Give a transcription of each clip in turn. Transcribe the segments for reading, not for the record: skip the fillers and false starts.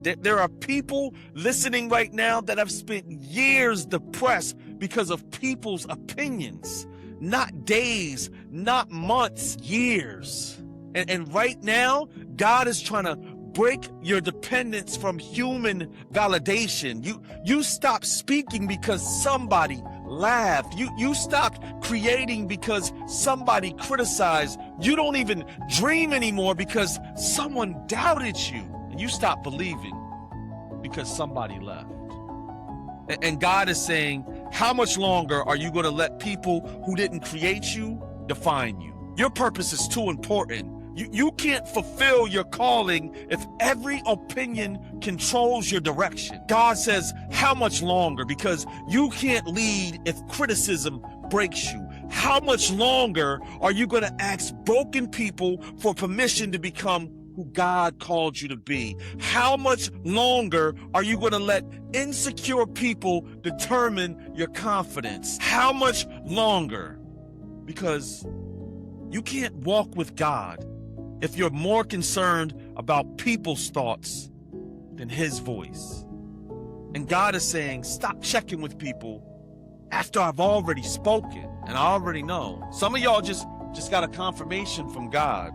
There are people listening right now that have spent years depressed because of people's opinions. Not days, not months, years. And right now, God is trying to break your dependence from human validation. You stop speaking because somebody laughed. You stopped creating because somebody criticized. You don't even dream anymore because someone doubted you. And you stop believing because somebody left. And God is saying, how much longer are you going to let people who didn't create you define you? Your purpose is too important. You can't fulfill your calling if every opinion controls your direction. God says, how much longer? Because you can't lead if criticism breaks you. How much longer are you going to ask broken people for permission to become who God called you to be? How much longer are you going to let insecure people determine your confidence? How much longer? Because you can't walk with God if you're more concerned about people's thoughts than his voice. And God is saying, stop checking with people after I've already spoken and I already know. Some of y'all just got a confirmation from God.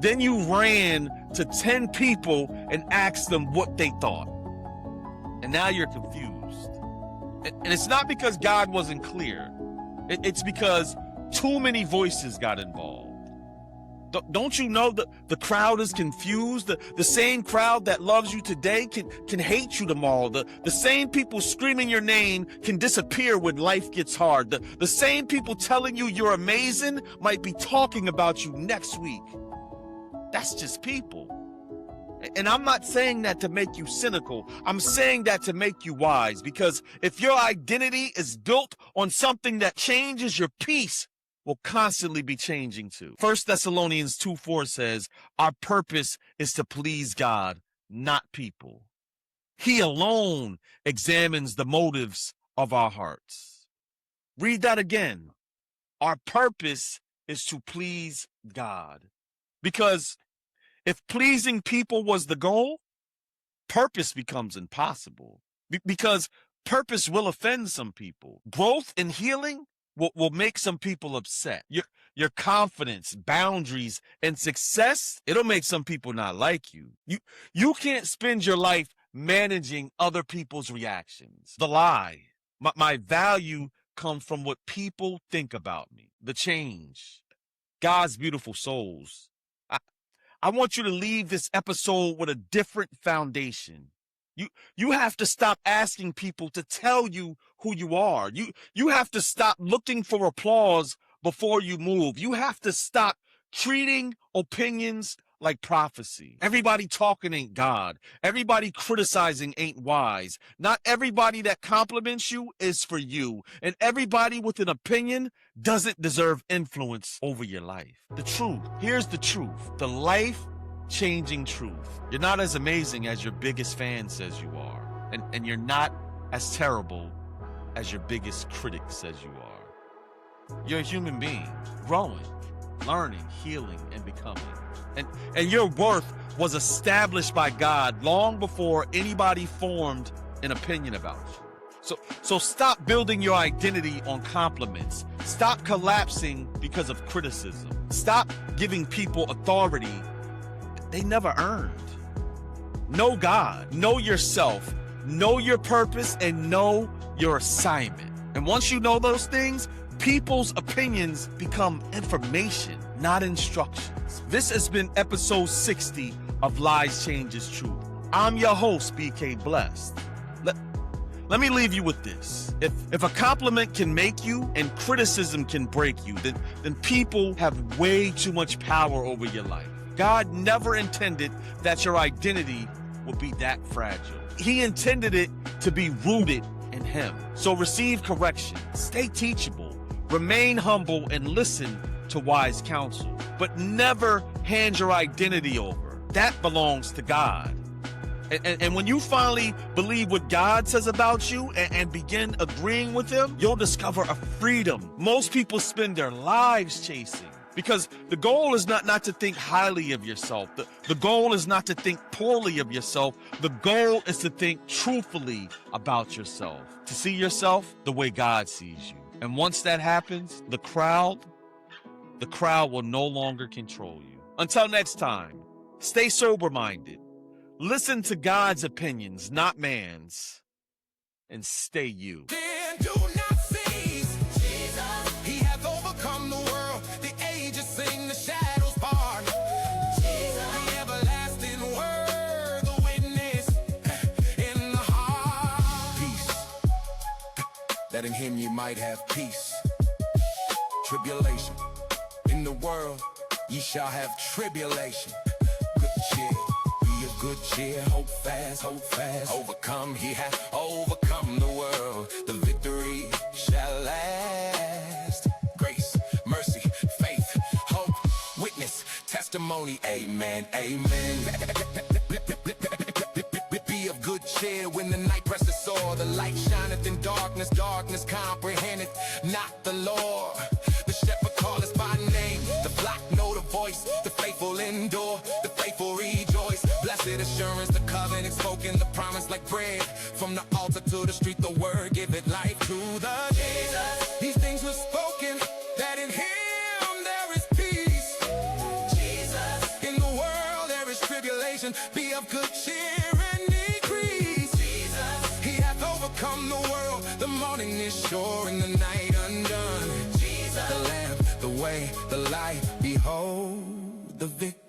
Then you ran to 10 people and asked them what they thought. And now you're confused. And it's not because God wasn't clear. It's because too many voices got involved. Don't you know that the crowd is confused? The same crowd that loves you today can hate you tomorrow. The same people screaming your name can disappear when life gets hard. The same people telling you you're amazing might be talking about you next week. That's just people. And I'm not saying that to make you cynical. I'm saying that to make you wise. Because if your identity is built on something that changes, your peace will constantly be changing too. 1 Thessalonians 2:4 says, our purpose is to please God, not people. He alone examines the motives of our hearts. Read that again. Our purpose is to please God. Because if pleasing people was the goal, purpose becomes impossible. Because purpose will offend some people. Growth and healing will make some people upset. Your confidence, boundaries, and success, it'll make some people not like you. You can't spend your life managing other people's reactions. The lie. My value comes from what people think about me. The change. God's beautiful souls. I want you to leave this episode with a different foundation. You have to stop asking people to tell you who you are. You have to stop looking for applause before you move. You have to stop treating opinions like prophecy. Everybody talking ain't God. Everybody criticizing ain't wise. Not everybody that compliments you is for you. And everybody with an opinion doesn't deserve influence over your life. The truth. Here's the truth. The life-changing truth. You're not as amazing as your biggest fan says you are. And you're not as terrible as your biggest critic says you are. You're a human being, growing, learning, healing, and becoming. And your worth was established by God long before anybody formed an opinion about you. So stop building your identity on compliments. Stop collapsing because of criticism. Stop giving people authority they never earned. Know God, know yourself, know your purpose, and know your assignment. And once you know those things, people's opinions become information, not instructions. This has been episode 60 of Lies Changes Truth. I'm your host, BK Blessed. Let me leave you with this. If a compliment can make you and criticism can break you, then people have way too much power over your life. God never intended that your identity would be that fragile. He intended it to be rooted in Him. So receive correction, stay teachable, remain humble, and listen to wise counsel. But never hand your identity over. That belongs to God. And when you finally believe what God says about you and begin agreeing with Him, you'll discover a freedom most people spend their lives chasing. Because the goal is not to think highly of yourself. The goal is not to think poorly of yourself. The goal is to think truthfully about yourself, to see yourself the way God sees you. And once that happens, the crowd will no longer control you. Until next time, stay sober-minded. Listen to God's opinions, not man's, and stay you. Then do not cease. Jesus, he hath overcome the world. The ages sing, the shadows part. Jesus, the everlasting word, the witness in the heart. Peace, that in him you might have peace. Tribulation, in the world ye shall have tribulation. Good cheer, be of good cheer, hope fast, overcome, he hath overcome the world, the victory shall last. Grace, mercy, faith, hope, witness, testimony, amen, amen. Be of good cheer when the night presses sore, the light shineth in darkness, darkness comprehendeth not the Lord. The shepherd calleth by name, the flock know the voice, the faithful endure, the faithful rejoice. Blessed assurance, the covenant spoken, the promise like bread. From the altar to the street, the word giveth life to the Jesus. These things were spoken, that in him there is peace. Jesus, in the world there is tribulation, be of good cheer and increase. Jesus, he hath overcome the world, the morning is sure and the night undone. Jesus, the lamp, the way, the light, behold the victory.